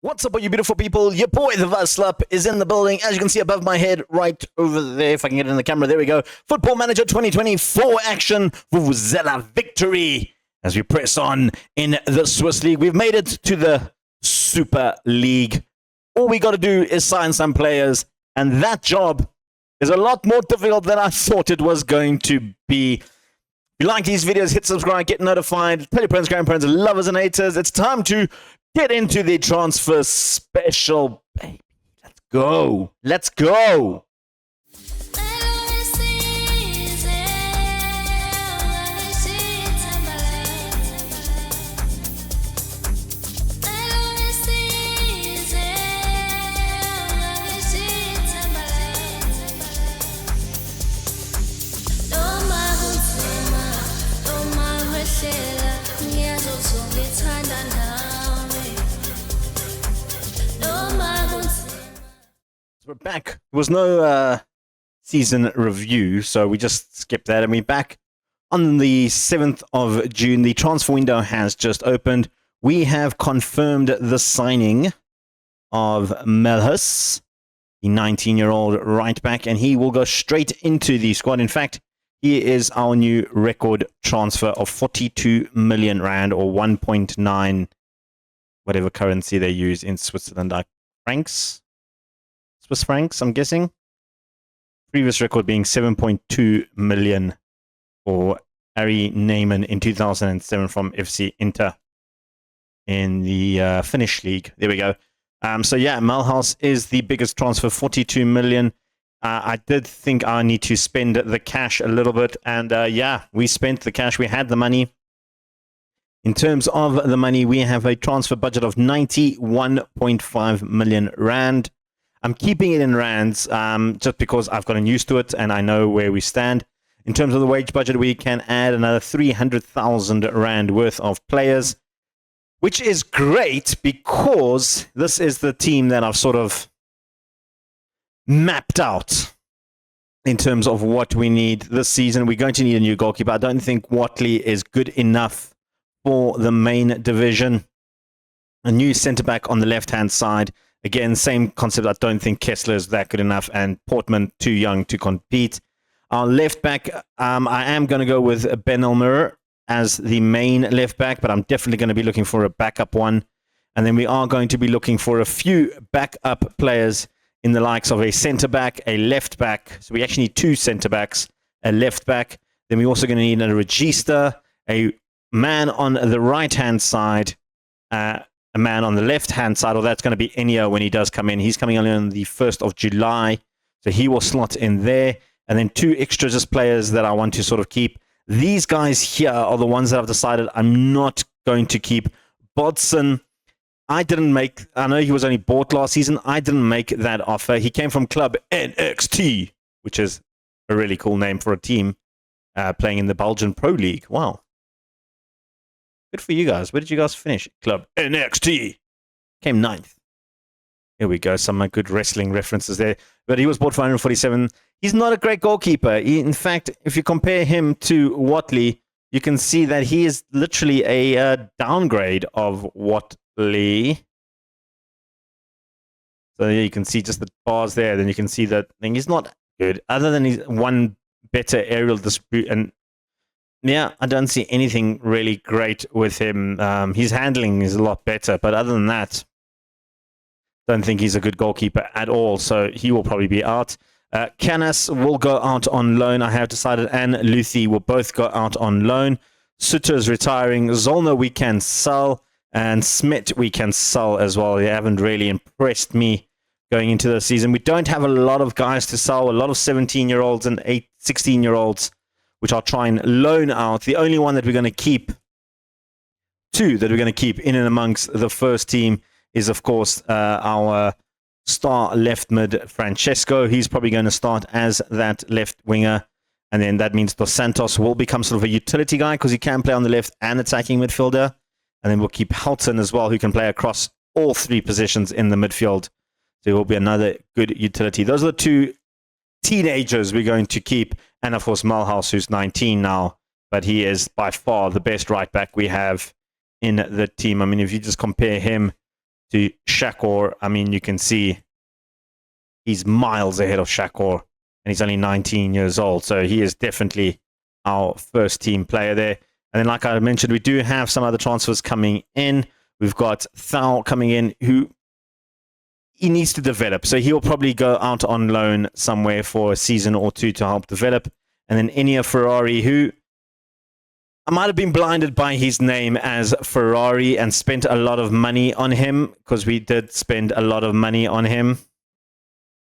What's up, all you beautiful people? Your boy, the Vuvuzela, is in the building. As you can see above my head, right over there, if I can get it in the camera, there we go. Football Manager 2024 action, Vuvuzela victory. As we press on in the Swiss League, we've made it to the Super League. All we got to do is sign some players, and that job is a lot more difficult than I thought it was going to be. If you like these videos, hit subscribe, get notified. Tell your friends, grandparents, lovers, and haters. It's time to get into the transfer special, baby. Let's go. Let's go. We're back. There was no season review, so we just skipped that, and we're back on the 7th of June. The transfer window has just opened. We have confirmed the signing of Melhus, the 19-year-old right back, and he will go straight into the squad. In fact, he is our new record transfer of 42 million rand, or 1.9, whatever currency they use in Switzerland, like francs. Swiss francs, I'm guessing. Previous record being 7.2 million for Ari Neyman in 2007 from FC Inter in the Finnish league. There we go. So yeah, Melhus is the biggest transfer, 42 million. I did think I need to spend the cash a little bit, and yeah, we spent the cash. We had the money. In terms of the money, we have a transfer budget of 91.5 million rand. I'm keeping it in rands just because I've gotten used to it and I know where we stand. In terms of the wage budget, we can add another 300,000 rand worth of players, which is great because this is the team that I've sort of mapped out in terms of what we need this season. We're going to need a new goalkeeper. I don't think Watley is good enough for the main division. A new centre-back on the left-hand side. Again, same concept. I don't think Kessler is that good enough, and Portman too young to compete. Our left back, I am going to go with Ben Elmer as the main left back, but I'm definitely going to be looking for a backup one. And then we are going to be looking for a few backup players in the likes of a centre back, a left back. So we actually need two centre backs, a left back. Then we're also going to need a regista, a man on the right hand side, a man on the left-hand side, or that's going to be Enio when he does come in. He's coming only on the 1st of July, so he will slot in there. And then two extra just players that I want to sort of keep. These guys here are the ones that I've decided I'm not going to keep. Bodson, I know he was only bought last season. I didn't make that offer. He came from Club NXT, which is a really cool name for a team playing in the Belgian Pro League. Wow. Good for you guys. Where did you guys finish? Club NXT. Came 9th. Here we go. Some good wrestling references there. But he was bought for 147. He's not a great goalkeeper. In fact, if you compare him to Watley, you can see that he is literally a downgrade of Watley. So there you can see just the bars there. Then you can see that he's not good. Other than he's one better aerial dispute. And yeah, I don't see anything really great with him. His handling is a lot better, but other than that, don't think he's a good goalkeeper at all, so he will probably be out. Canas will go out on loan, I have decided, and Luthi will both go out on loan. Sutter is retiring. Zollner we can sell, and Smith we can sell as well. They haven't really impressed me going into the season. We don't have a lot of guys to sell, a lot of 17-year-olds and 16-year-olds, which I'll try and loan out. The only one that we're going to keep, two that we're going to keep in and amongst the first team is, of course, our star left mid, Francesco. He's probably going to start as that left winger. And then that means Dos Santos will become sort of a utility guy because he can play on the left and attacking midfielder. And then we'll keep Helton as well, who can play across all three positions in the midfield. So he will be another good utility. Those are the two teenagers we're going to keep. And of course, Melhus, who's 19 now, but he is by far the best right back we have in the team. I mean, if you just compare him to Shakor. I mean, you can see he's miles ahead of Shakor, and he's only 19 years old. So he is definitely our first team player there. And then, like I mentioned, we do have some other transfers coming in. We've got Thal coming in, who he needs to develop. So he'll probably go out on loan somewhere for a season or two to help develop. And then Enia Ferrari, who I might have been blinded by his name as Ferrari and spent a lot of money on him, because we did spend a lot of money on him.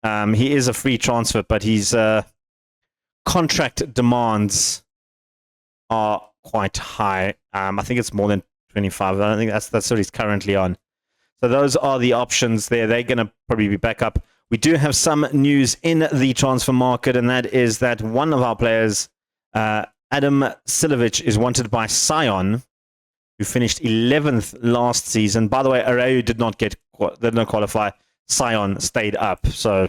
He is a free transfer, but his contract demands are quite high. I think it's more than 25. I think that's what he's currently on. So those are the options there. They're going to probably be back up. We do have some news in the transfer market, and that is that one of our players, Adam Silovic, is wanted by Sion, who finished 11th last season. By the way, Areu did not qualify. Sion stayed up. So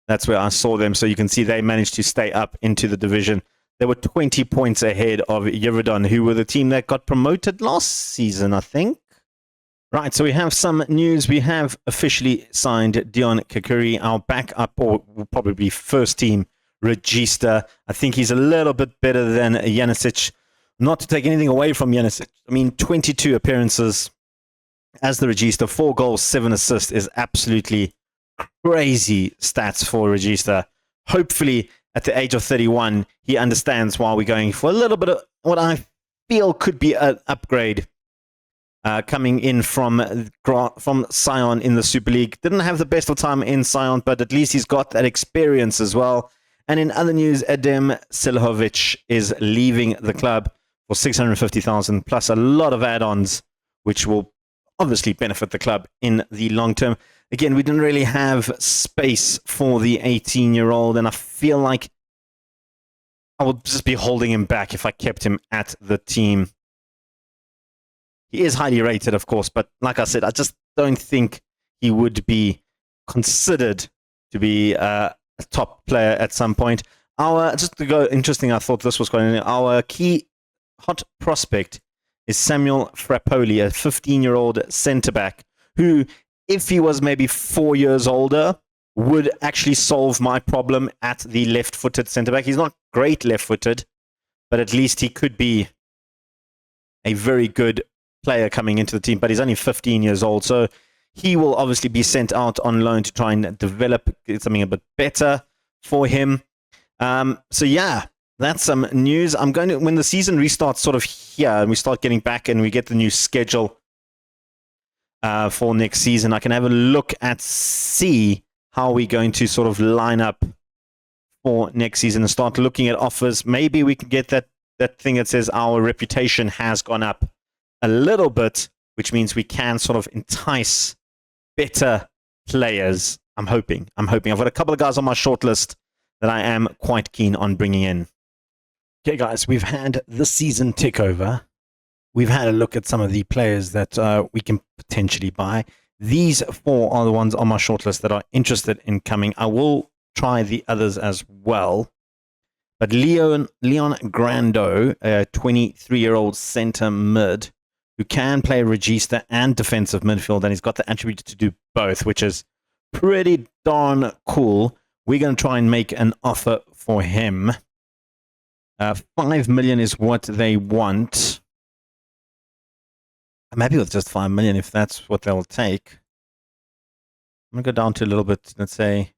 that's where I saw them. So you can see they managed to stay up into the division. They were 20 points ahead of Yerevan, who were the team that got promoted last season, I think. Right, so we have some news. We have officially signed Dion Kakuri, our backup, or probably first team regista. I think he's a little bit better than Janicic. Not to take anything away from Janicic. I mean, 22 appearances as the regista, 4 goals, 7 assists is absolutely crazy stats for regista. Hopefully, at the age of 31, he understands why we're going for a little bit of what I feel could be an upgrade. Coming in from Sion in the Super League. Didn't have the best of time in Sion, but at least he's got that experience as well. And in other news, Adem Silhovic is leaving the club for 650,000 plus a lot of add-ons, which will obviously benefit the club in the long term. Again, we didn't really have space for the 18-year-old, and I feel like I would just be holding him back if I kept him at the team. He is highly rated, of course, but like I said, I just don't think he would be considered to be a top player at some point. Just to go interesting, I thought this was quite interesting. Our key hot prospect is Samuel Frappoli, a 15-year-old centre-back, who, if he was maybe 4 years older, would actually solve my problem at the left-footed centre-back. He's not great left-footed, but at least he could be a very good player coming into the team, but he's only 15 years old, so he will obviously be sent out on loan to try and develop something a bit better for him. So yeah, that's some news. I'm going to, when the season restarts sort of here and we start getting back and we get the new schedule for next season, I can have a look at see how we're going to sort of line up for next season and start looking at offers. Maybe we can get that thing that says our reputation has gone up a little bit, which means we can sort of entice better players. I'm hoping. I've got a couple of guys on my shortlist that I am quite keen on bringing in. Okay, guys, we've had the season tick over. We've had a look at some of the players that we can potentially buy. These 4 are the ones on my shortlist that are interested in coming. I will try the others as well. But Leon Grando, a 23-year-old center mid, who can play regista and defensive midfield, and he's got the attribute to do both, which is pretty darn cool. We're going to try and make an offer for him. 5 million is what they want. I'm happy with just 5 million if that's what they'll take. I'm going to go down to a little bit, let's say,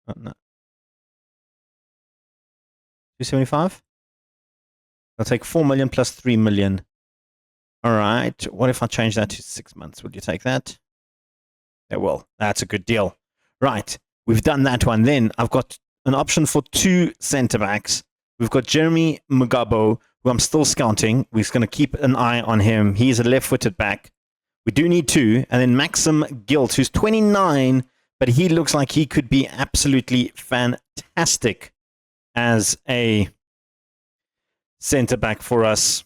no, 275? I'll take 4 million plus 3 million. All right. What if I change that to 6 months? Would you take that? Yeah, well, that's a good deal. Right. We've done that one. Then I've got an option for 2 centre-backs. We've got Jeremy Mugabo, who I'm still scouting. We're going to keep an eye on him. He's a left-footed back. We do need 2. And then Maxim Gilt, who's 29, but he looks like he could be absolutely fantastic as a centre-back for us,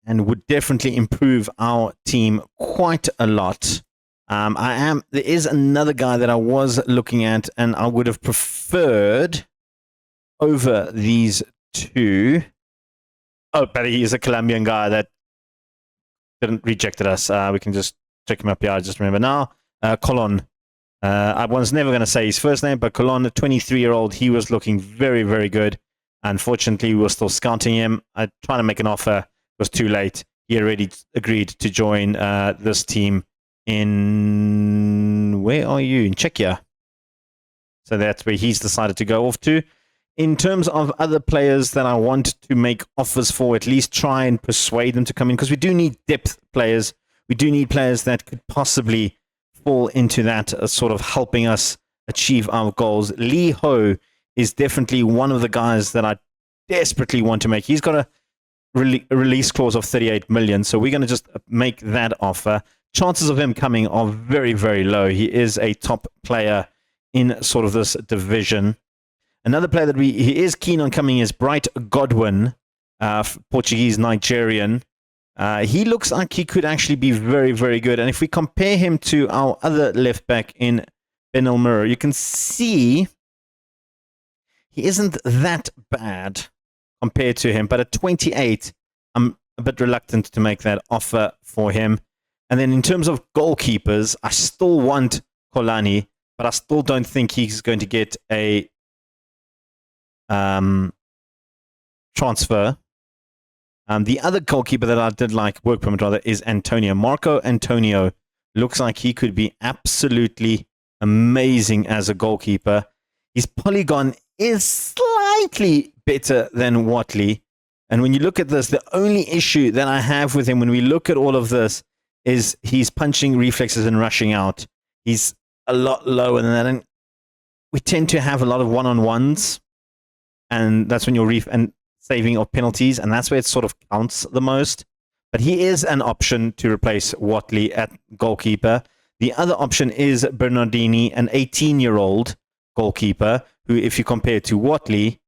and would definitely improve our team quite a lot. There is another guy that I was looking at, and I would have preferred over these 2. Oh, but he is a Colombian guy that rejected us. We can just check him up here. I just remember now. Colon. I was never going to say his first name, but Colon, a 23-year-old, he was looking very, very good. Unfortunately, we were still scouting him. I tried to make an offer. It was too late. He already agreed to join this team in... Where are you? In Czechia. So that's where he's decided to go off to. In terms of other players that I want to make offers for, at least try and persuade them to come in, because we do need depth players. We do need players that could possibly fall into that sort of helping us achieve our goals. Lee Ho is definitely one of the guys that I desperately want to make. He's got a release clause of 38 million, so we're going to just make that offer. Chances of him coming are very, very low. He is a top player in sort of this division. Another player that he is keen on coming is Bright Godwin, Portuguese Nigerian. He looks like he could actually be very, very good. And if we compare him to our other left back in Ben Elmiro, you can see he isn't that bad compared to him. But at 28, I'm a bit reluctant to make that offer for him. And then in terms of goalkeepers, I still want Kolani, but I still don't think he's going to get a transfer. The other goalkeeper that I did like, work permit rather, is Antonio. Marco Antonio looks like he could be absolutely amazing as a goalkeeper. His polygon is slightly better than Watley. And when you look at this, the only issue that I have with him when we look at all of this is his punching reflexes and rushing out. He's a lot lower than that. And we tend to have a lot of one-on-ones. And that's when you're saving of penalties, and that's where it sort of counts the most. But he is an option to replace Watley at goalkeeper. The other option is Bernardini, an 18-year-old goalkeeper, who, if you compare to Watley,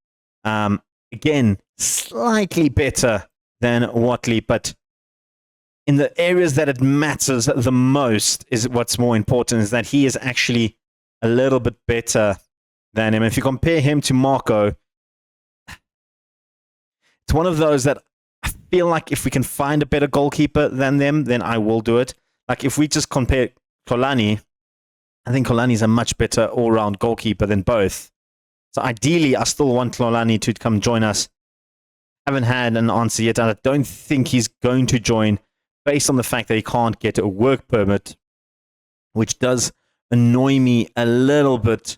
again, slightly better than Watley, but in the areas that it matters the most is what's more important, is that he is actually a little bit better than him. If you compare him to Marco, it's one of those that I feel like if we can find a better goalkeeper than them, then I will do it. Like if we just compare Kolani, I think Kolani is a much better all-round goalkeeper than both. So ideally, I still want Kolani to come join us. Haven't had an answer yet, and I don't think he's going to join based on the fact that he can't get a work permit, which does annoy me a little bit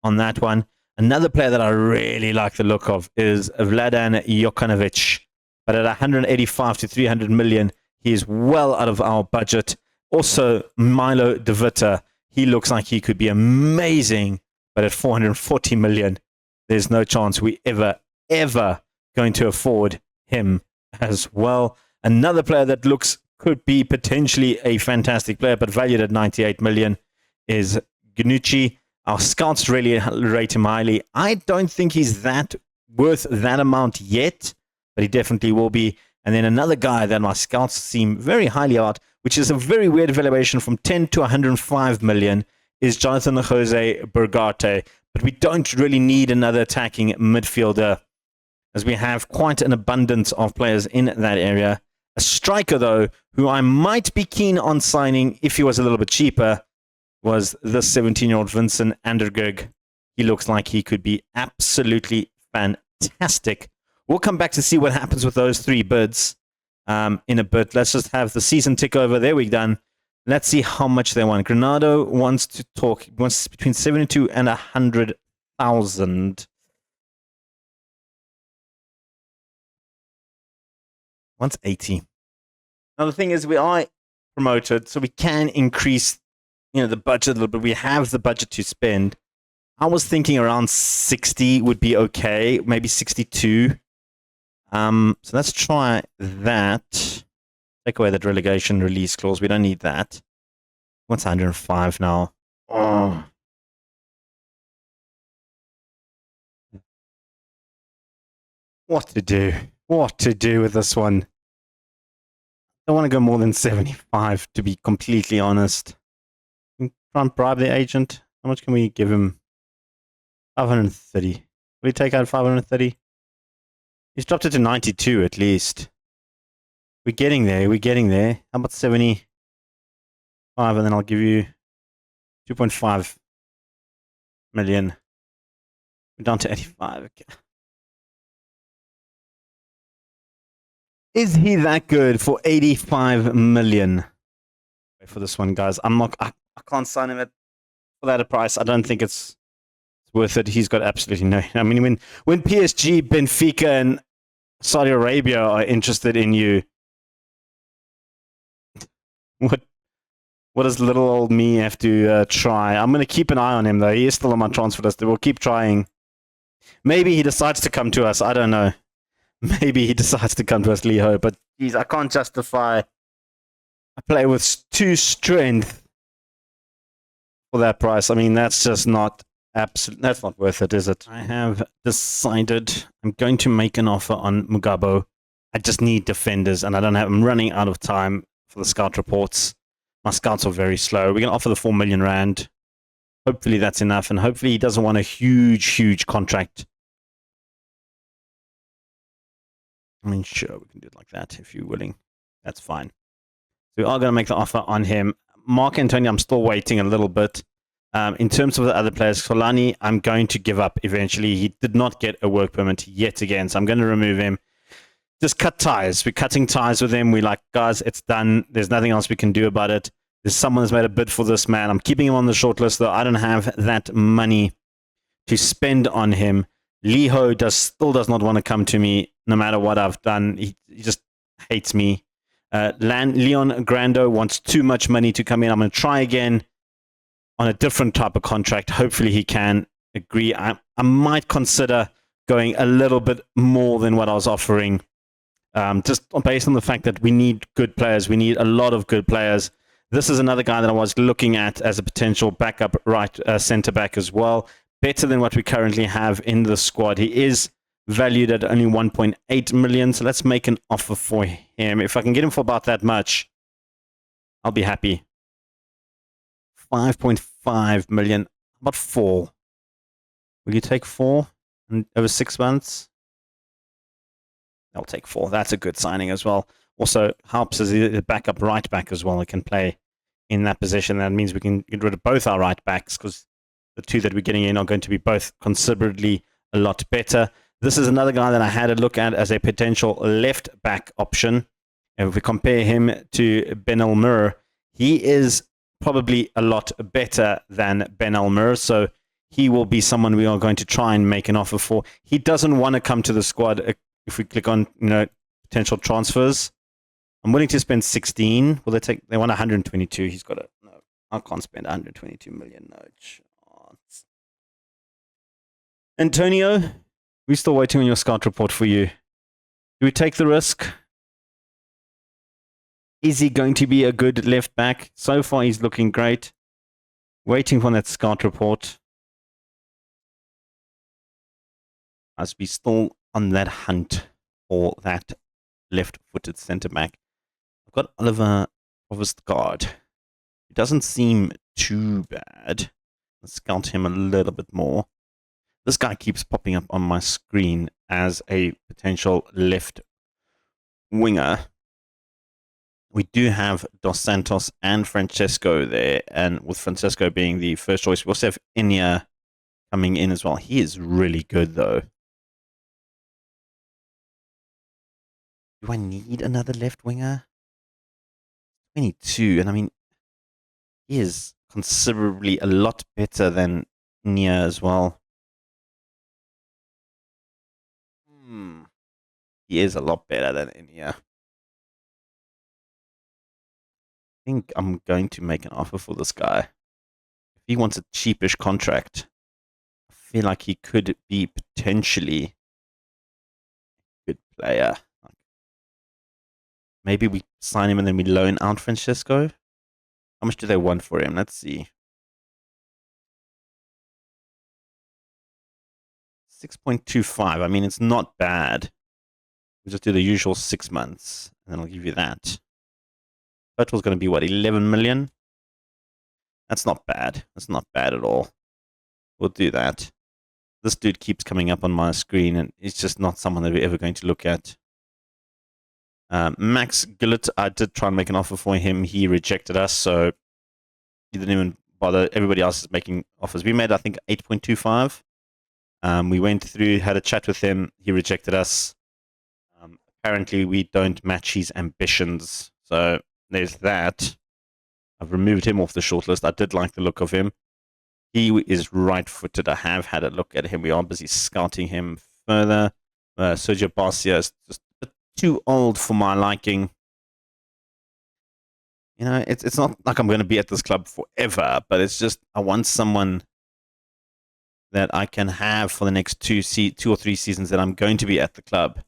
on that one. Another player that I really like the look of is Vladan Jokanovic. But at 185 to 300 million, he is well out of our budget. Also, Milo De Vita, he looks like he could be amazing. But at 440 million, there's no chance we ever going to afford him as well. Another player that could be potentially a fantastic player, but valued at 98 million, is Gnucci. Our scouts really rate him highly. I don't think he's that worth that amount yet, but he definitely will be. And then another guy that my scouts seem very highly about, which is a very weird valuation from 10 to 105 million, is Jonathan Jose Bergarte. But we don't really need another attacking midfielder, as we have quite an abundance of players in that area. A striker, though, who I might be keen on signing if he was a little bit cheaper, was the 17-year-old Vincent Andergerg. He looks like he could be absolutely fantastic. We'll come back to see what happens with those three bids in a bit. Let's just have the season tick over. There we're done. Let's see how much they want. Granado wants between 72 and 100,000. Wants 80. Now the thing is, we are promoted, so we can increase the budget a little bit. We have the budget to spend. I was thinking around 60 would be okay, maybe 62. So let's try that. Take away that relegation release clause. We don't need that. What's 105 now? Oh. What to do? What to do with this one? I don't want to go more than 75, to be completely honest. Try and bribe the agent. How much can we give him? 530. Will we take out 530? He's dropped it to 92 at least. We're getting there. We're getting there. How about 70? 5, and then I'll give you 2.5 million. We're down to 85. Okay. Is he that good for 85 million? Wait for this one, guys. I can't sign him for that price. I don't think it's worth it. He's got absolutely no. I mean, when PSG, Benfica, and Saudi Arabia are interested in you, what does little old me have to try? I'm going to keep an eye on him, though. He is still on my transfer list. We'll keep trying. Maybe he decides to come to us. I don't know. Maybe he decides to come to us, Liho. But, geez, I can't justify a player with 2 strength for that price. I mean, that's just not that's not worth it, is it? I have decided I'm going to make an offer on Mugabo. I just need defenders, and I'm running out of time for the scout reports. My scouts are very slow. We're going to offer the 4 million rand. Hopefully that's enough, and hopefully he doesn't want a huge contract. I mean, sure, we can do it like that if you're willing. That's fine. So we are going to make the offer on him. Mark Antonio, I'm still waiting a little bit. In terms of the other players, Solani, I'm going to give up eventually. He did not get a work permit yet again, so I'm going to remove him. Just cut ties. We're cutting ties with him. We're like, guys, it's done. There's nothing else we can do about it. There's someone who's made a bid for this man. I'm keeping him on the short list, though. I don't have that money to spend on him. Liho still does not want to come to me, no matter what I've done. He just hates me. Leon Grando wants too much money to come in. I'm going to try again on a different type of contract. Hopefully he can agree. I might consider going a little bit more than what I was offering, just based on the fact that we need good players. We need a lot of good players. This is another guy that I was looking at as a potential backup right centre back as well. Better than what we currently have in the squad. He is valued at only 1.8 million, so let's make an offer for him. If I can get him for about that much, I'll be happy. 5.5 million. About 4. Will you take 4 over 6 months? I'll take 4. That's a good signing as well. Also helps as a backup right back as well. It can play in that position. That means we can get rid of both our right backs, because the 2 that we're getting in are going to be both considerably a lot better. This is another guy that I had a look at as a potential left back option. And if we compare him to Ben Almur, he is probably a lot better than Ben Almur, so he will be someone we are going to try and make an offer for. He doesn't want to come to the squad. If we click on potential transfers, I'm willing to spend 16. Will they want 122? He's got no. I can't spend 122 million. No chance. Antonio, we're still waiting on your scout report for you. Do we take the risk? Is he going to be a good left back? So far, he's looking great. Waiting for that scout report. As we still on that hunt for that left-footed centre-back. I've got Oliver Ovestgaard. He doesn't seem too bad. Let's scout him a little bit more. This guy keeps popping up on my screen as a potential left winger. We do have Dos Santos and Francesco there, and with Francesco being the first choice, we also have Enya coming in as well. He is really good, though. Do I need another left winger? 22, and I mean, he is considerably a lot better than Enya as well. He is a lot better than Enya. I think I'm going to make an offer for this guy. If he wants a cheapish contract, I feel like he could be potentially a good player. Maybe we sign him and then we loan out Francesco. How much do they want for him? Let's see. 6.25. I mean, it's not bad. We'll just do the usual 6 months, and then I'll give you that. Total's going to be, what, 11 million? That's not bad. That's not bad at all. We'll do that. This dude keeps coming up on my screen, and he's just not someone that we're ever going to look at. Max Gillett, I did try and make an offer for him. He rejected us, so He didn't even bother. Everybody else is making offers. We made, I think, 8.25. We went through, had a chat with him. He rejected us. Apparently, we don't match his ambitions. So there's that. I've removed him off the shortlist. I did like the look of him. He is right-footed. I have had a look at him. We are busy scouting him further. Sergio Barcia is just a bit too old for my liking. You know, it's not like I'm going to be at this club forever, but it's just I want someone that I can have for the next 2 or 3 seasons that I'm going to be at the club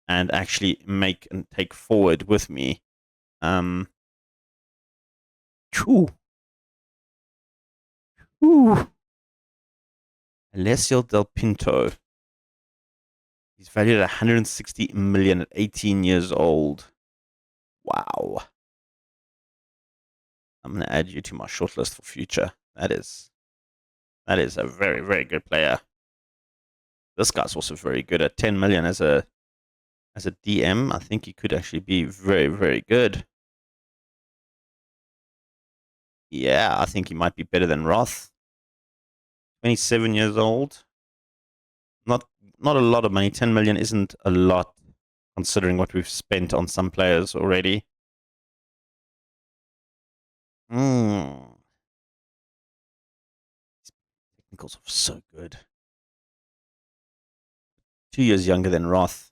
and actually make and take forward with me. Alessio Del Pinto. He's valued at 160 million at 18 years old. Wow. I'm going to add you to my shortlist for future. That is a very, very good player. This guy's also very good at 10 million as a DM. I think he could actually be very, very good. Yeah, I think he might be better than Roth. 27 years old. Not a lot of money. 10 million isn't a lot considering what we've spent on some players already. Technicals are so good. 2 years younger than Roth.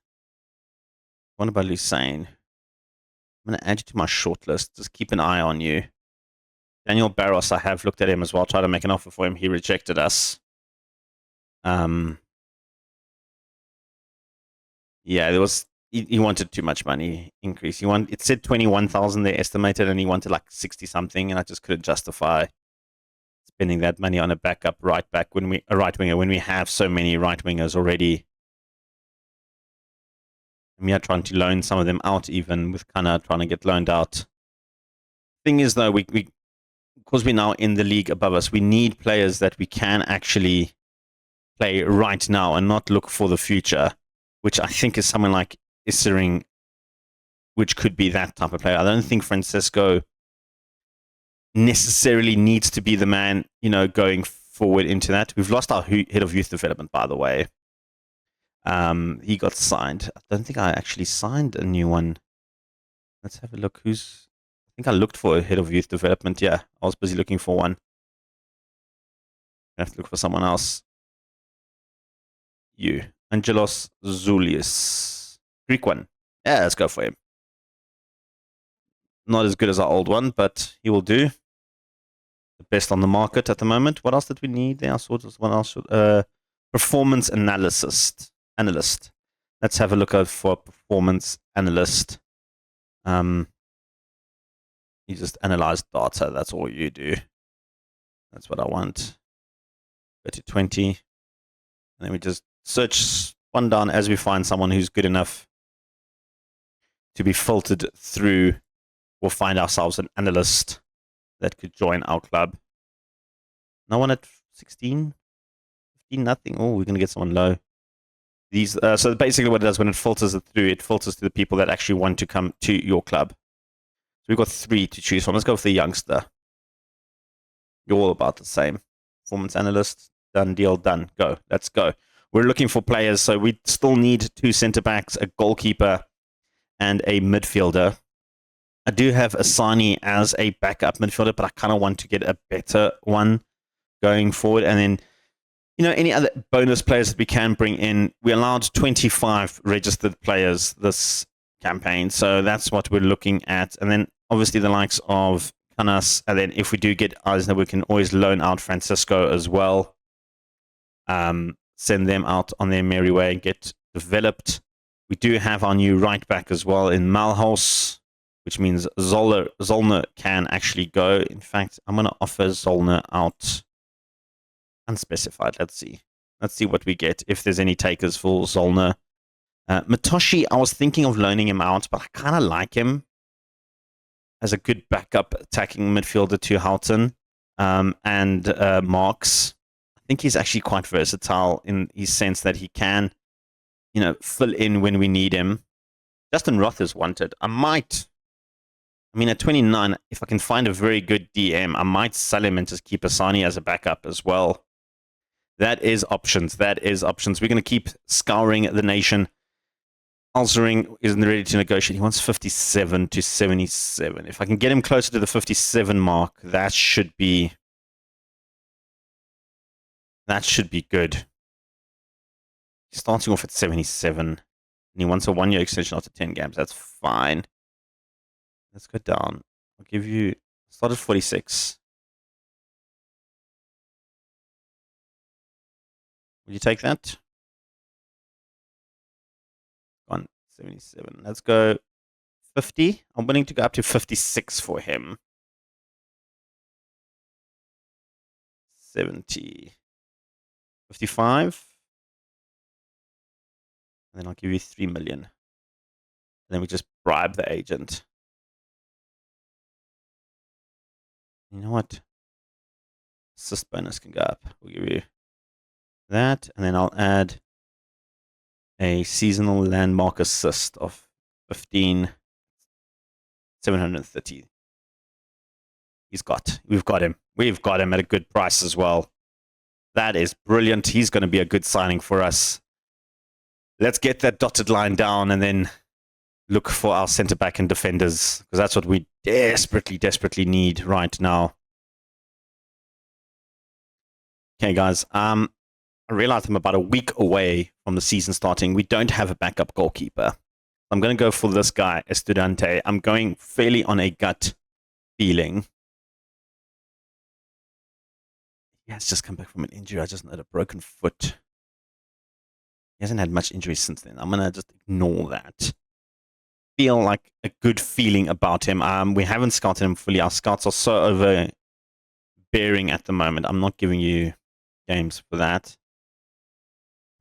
What about Lucane? I'm going to add you to my shortlist. Just keep an eye on you. Daniel Barros, I have looked at him as well. Tried to make an offer for him. He rejected us. Yeah, there was he wanted too much money increase. It said 21,000 they estimated, and he wanted like 60 something, and I just couldn't justify spending that money on a backup right back a right winger when we have so many right wingers already. And we are trying to loan some of them out, even with Kana trying to get loaned out. Thing is, though, we because we're now in the league above us, we need players that we can actually play right now and not look for the future, which I think is someone like Isering, which could be that type of player. I don't think Francisco necessarily needs to be the man, going forward into that. We've lost our head of youth development, by the way. He got signed. I don't think I actually signed a new one. Let's have a look. I think I looked for a head of youth development. Yeah, I was busy looking for one. I have to look for someone else. Angelos Zulius. Greek one. Yeah, let's go for him. Not as good as our old one, but he will do. The best on the market at the moment. What else did we need there? What else? Performance analyst. Let's have a look out for a performance analyst. You just analyze data. That's all you do. That's what I want. Go to 20. And then we just search one down as we find someone who's good enough to be filtered through. We'll find ourselves an analyst that could join our club. No one at 16? 15, nothing. Oh, we're going to get someone low. So basically what it does when it filters it through, it filters to the people that actually want to come to your club. So we've got 3 to choose from. Let's go with the youngster. You're all about the same. Performance analyst, done, deal, done. Go. Let's go. We're looking for players, so we still need 2 centre-backs, a goalkeeper, and a midfielder. I do have Asani as a backup midfielder, but I kind of want to get a better one going forward. And then, any other bonus players that we can bring in. We allowed 25 registered players this campaign, so that's what we're looking at. And then, obviously, the likes of Canas. And then, if we do get Eisner, we can always loan out Francisco as well. Send them out on their merry way and get developed. We do have our new right back as well in Malhaus, which means Zollner can actually go. In fact, I'm going to offer Zollner out unspecified. Let's see what we get, if there's any takers for Zollner. Matoshi, I was thinking of loaning him out, but I kind of like him as a good backup attacking midfielder to Houghton and Marks. I think he's actually quite versatile in his sense that he can, fill in when we need him. Justin Roth is wanted. I might I mean, at 29, if I can find a very good DM, I might sell him and just keep Asani as a backup as well. That is options. That is options. We're going to keep scouring the nation. Alzering isn't ready to negotiate. He wants 57 to 77. If I can get him closer to the 57 mark, that should be good. He's starting off at 77, and he wants a 1-year extension after 10 games. That's fine. Let's go down. I'll give you start at 46. Will you take that? 177. Let's go 50. I'm willing to go up to 56 for him. 70. 55. And then I'll give you 3 million. And then we just bribe the agent. You know what? Assist bonus can go up. We'll give you that. And then I'll add a seasonal landmark assist of 15,730. We've got him. We've got him at a good price as well. That is brilliant. He's going to be a good signing for us. Let's get that dotted line down and then look for our centre back and defenders, because that's what we desperately, desperately need right now. Okay, guys. I realized I'm about a week away from the season starting. We don't have a backup goalkeeper. I'm going to go for this guy, Estudante. I'm going fairly on a gut feeling. He has just come back from an injury. I just had a broken foot. He hasn't had much injury since then. I'm going to just ignore that. Feel like a good feeling about him. We haven't scouted him fully. Our scouts are so overbearing at the moment. I'm not giving you games for that.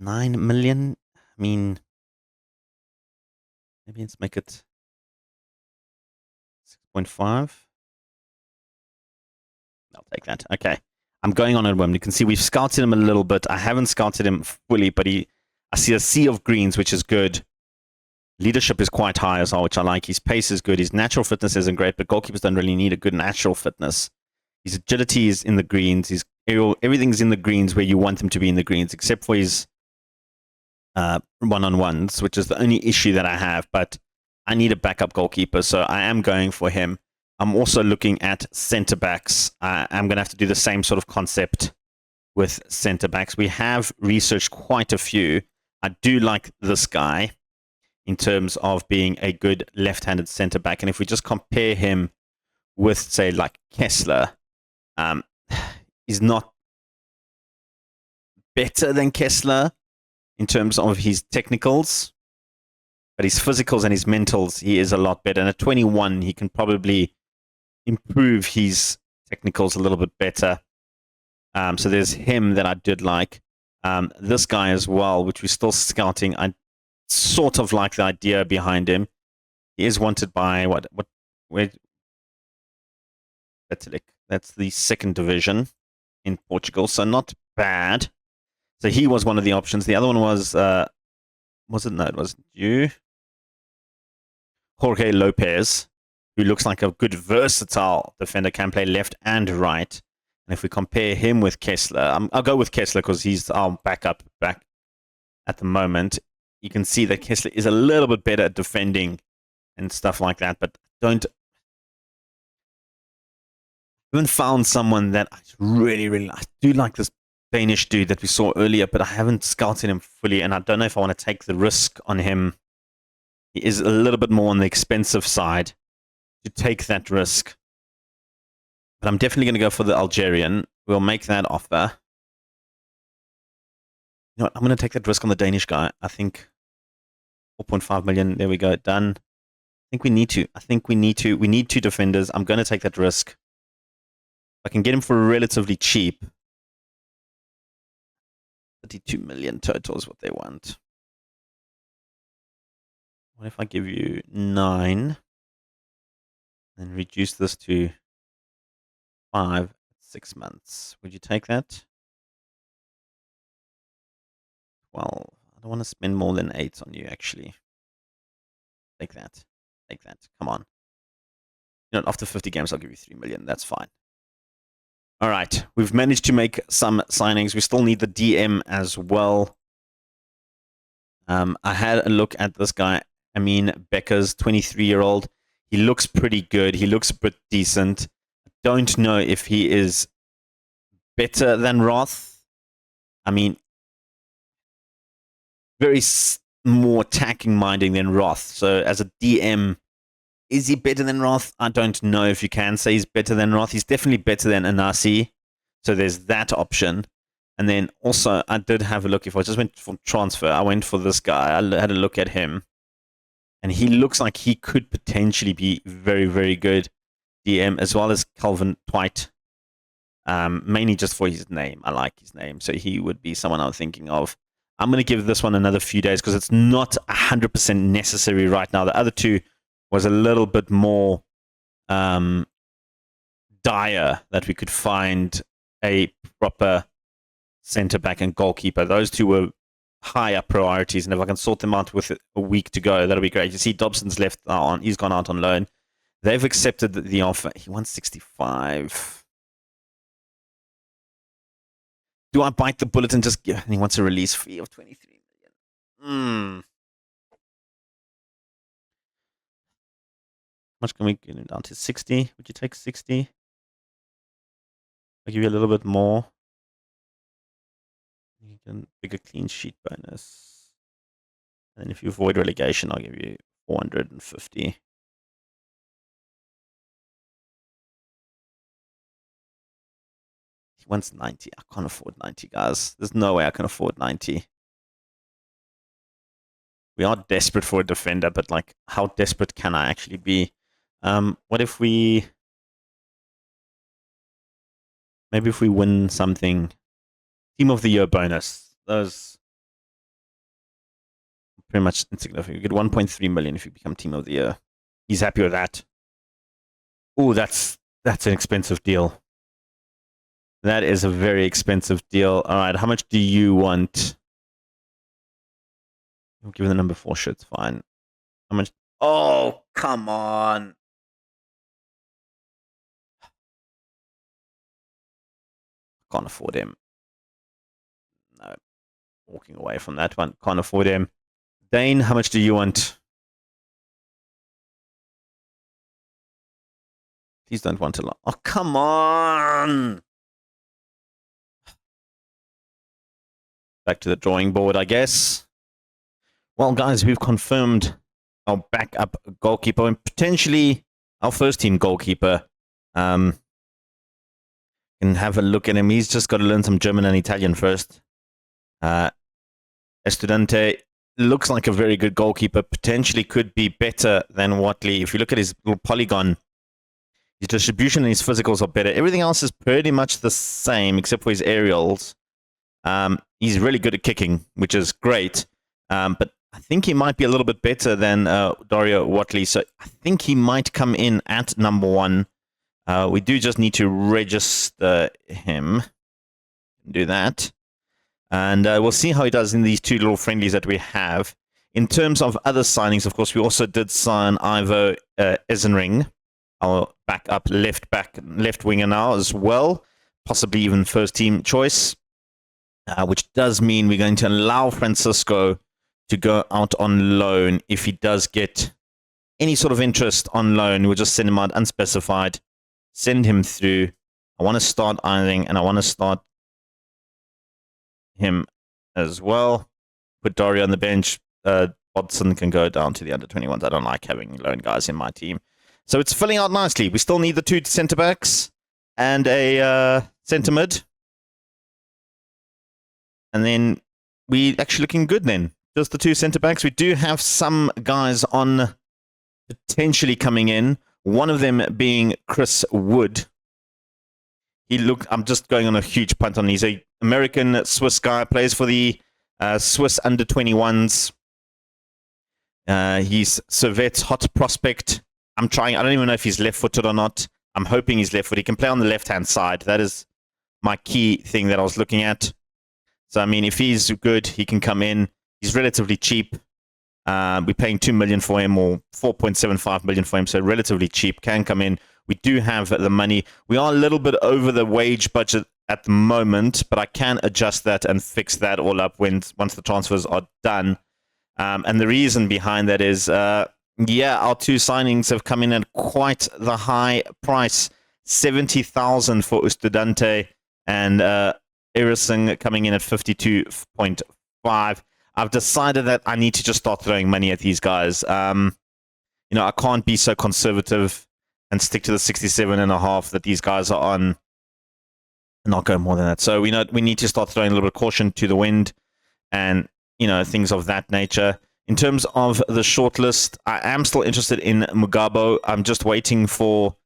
9 million? I mean, maybe let's make it 6.5. I'll take that. Okay. I'm going on a whim. You can see we've scouted him a little bit. I haven't scouted him fully, but I see a sea of greens, which is good. Leadership is quite high as well, which I like. His pace is good. His natural fitness isn't great, but goalkeepers don't really need a good natural fitness. His agility is in the greens. His everything's in the greens where you want him to be in the greens, except for his one-on-ones, which is the only issue that I have. But I need a backup goalkeeper, so I am going for him. I'm also looking at centre backs. I'm going to have to do the same sort of concept with centre backs. We have researched quite a few. I do like this guy in terms of being a good left-handed centre back. And if we just compare him with, say, like Kessler, he's not better than Kessler in terms of his technicals, but his physicals and his mentals, he is a lot better. And at 21, he can probably improve his technicals a little bit better. So there's him that I did like. This guy as well, which we're still scouting. I sort of like the idea behind him. He is wanted by where that's the second division in Portugal, so not bad. So he was one of the options. The other one was it? No, it wasn't you. Jorge Lopez, who looks like a good versatile defender, can play left and right. And if we compare him with Kessler, I'll go with Kessler because he's our backup back at the moment. You can see that Kessler is a little bit better at defending and stuff like that, but I haven't found someone that I really, really like. I do like this Danish dude that we saw earlier, but I haven't scouted him fully, and I don't know if I want to take the risk on him. He is a little bit more on the expensive side to take that risk. But I'm definitely going to go for the Algerian. We'll make that offer. You know what? I'm going to take that risk on the Danish guy. I think 4.5 million. There we go. Done. I think we need to. We need two defenders. I'm going to take that risk. If I can get him for relatively cheap. 32 million total is what they want. What if I give you 9 and reduce this to 5, 6 months? Would you take that? 12. I don't want to spend more than 8 on you, actually. Take that. Take that. Come on. after 50 games, I'll give you 3 million. That's fine. All right. We've managed to make some signings. We still need the DM as well. I had a look at this guy. I mean, Becker's 23-year-old. He looks pretty good. He looks a bit decent. I don't know if he is better than Roth. I mean, very more attacking minding than Roth. So as a DM, is he better than Roth? I don't know if you can say he's better than Roth. He's definitely better than Anasi. So there's that option. And then also, I did have a look. If I just went for transfer, I went for this guy. I had a look at him. And he looks like he could potentially be very, very good DM, as well as Calvin Twite. Mainly just for his name. I like his name. So he would be someone I'm thinking of. I'm going to give this one another few days because it's not 100% necessary right now. The other two was a little bit more dire that we could find a proper centre-back and goalkeeper. Those two were higher priorities, and if I can sort them out with a week to go, that'll be great. You see Dobson's left on. He's gone out on loan. They've accepted the offer. He wants 65. Do I bite the bullet and just give? And he wants a release fee of 23 million. How much can we get him down to? 60? Would you take 60? I'll give you a little bit more. You can bigger clean sheet bonus. And then if you avoid relegation, I'll give you 450. He wants 90. I can't afford 90, guys. There's no way I can afford 90. We are desperate for a defender, but like, how desperate can I actually be? What if we... Maybe if we win something... Team of the Year bonus. Those... Pretty much insignificant. You get 1.3 million if you become Team of the Year. He's happy with that. Ooh, that's an expensive deal. That is a very expensive deal. All right, how much do you want? I'll give you the number 4 shirts, fine. How much? Oh, come on. Can't afford him. No. Walking away from that one. Can't afford him. Dane, how much do you want? Please don't want a lot. Oh, come on. Back to the drawing board, I guess. Well, guys, we've confirmed our backup goalkeeper and potentially our first team goalkeeper. Can have a look at him. He's just got to learn some German and Italian first. Estudante looks like a very good goalkeeper. Potentially could be better than Watley. If you look at his little polygon, his distribution and his physicals are better. Everything else is pretty much the same except for his aerials. He's really good at kicking, which is great. But I think he might be a little bit better than Dario Watley. So I think he might come in at number 1. We do just need to register him. Do that. And we'll see how he does in these 2 little friendlies that we have. In terms of other signings, of course, we also did sign Ivo Eisenring, our backup left winger now as well. Possibly even first team choice. Which does mean we're going to allow Francisco to go out on loan. If he does get any sort of interest on loan, we'll just send him out unspecified. Send him through. I want to start Eiling, and I want to start him as well. Put Dario on the bench. Bodson can go down to the under-21s. I don't like having loan guys in my team. So it's filling out nicely. We still need the 2 centre-backs and a centre-mid. And then we actually looking good then. Just the 2 centre-backs. We do have some guys on potentially coming in. One of them being Chris Wood. I'm just going on a huge punt on him. He's an American-Swiss guy. Plays for the Swiss under-21s. He's Servette's hot prospect. I don't even know if he's left-footed or not. I'm hoping he's left-footed. He can play on the left-hand side. That is my key thing that I was looking at. So, I mean, if he's good, he can come in. He's relatively cheap. We're paying 2 million for him or 4.75 million for him, so relatively cheap. Can come in. We do have the money. We are a little bit over the wage budget at the moment, but I can adjust that and fix that all up once the transfers are done. And the reason behind that is, our 2 signings have come in at quite the high price. 70,000 for Ustudante and Irising coming in at 52.5. I've decided that I need to just start throwing money at these guys. I can't be so conservative and stick to the 67.5 that these guys are on. Not go more than that. So we need to start throwing a little bit of caution to the wind, and things of that nature. In terms of the shortlist, I am still interested in Mugabo. I'm just waiting for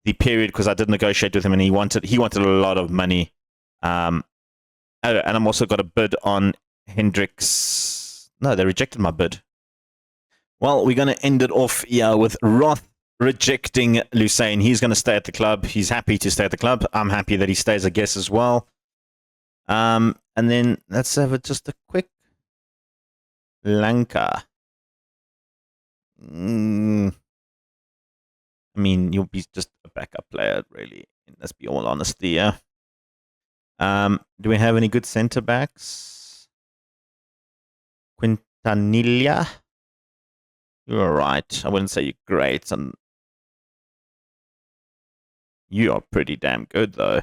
the period because I did negotiate with him, and he wanted a lot of money. And I'm also got a bid on Hendricks. No, they rejected my bid. Well, we're going to end it off here with Roth rejecting Lucene. He's going to stay at the club. He's happy to stay at the club. I'm happy that he stays, I guess, as well. And then let's have just a quick Lanka. I mean, you'll be just a backup player, really. Let's be all honest here. Do we have any good centre backs? Quintanilla. You're right. I wouldn't say you're great. You are pretty damn good, though.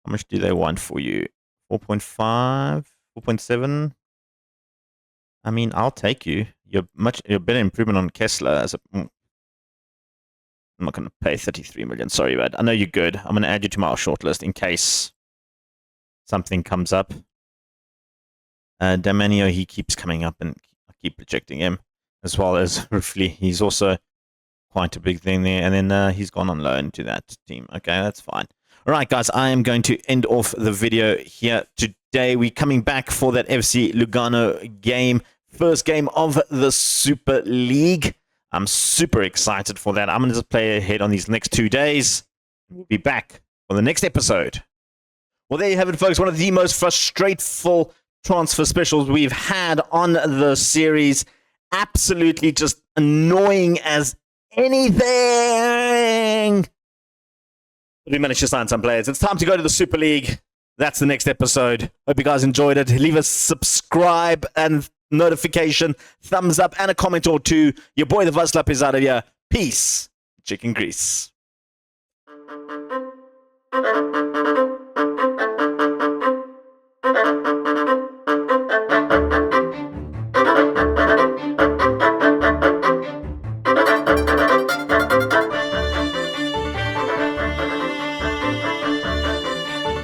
How much do they want for you? 4.5? 4.7? I mean, I'll take you. You're a better improvement on Kessler. I'm not going to pay 33 million. Sorry, bud. I know you're good. I'm going to add you to my shortlist in case something comes up. Damanio, he keeps coming up and I keep rejecting him, as well as Rifley. He's also quite a big thing there. And then he's gone on loan to that team. Okay, that's fine. All right, guys, I am going to end off the video here today. We're coming back for that FC Lugano game. First game of the Super League. I'm super excited for that. I'm going to just play ahead on these next 2 days. We'll be back for the next episode. Well, there you have it, folks. One of the most frustrating transfer specials we've had on the series. Absolutely just annoying as anything. But we managed to sign some players. It's time to go to the Super League. That's the next episode. Hope you guys enjoyed it. Leave a subscribe and notification, thumbs up, and a comment or two. Your boy, the Vuzela, is out of here. Peace. Chicken grease.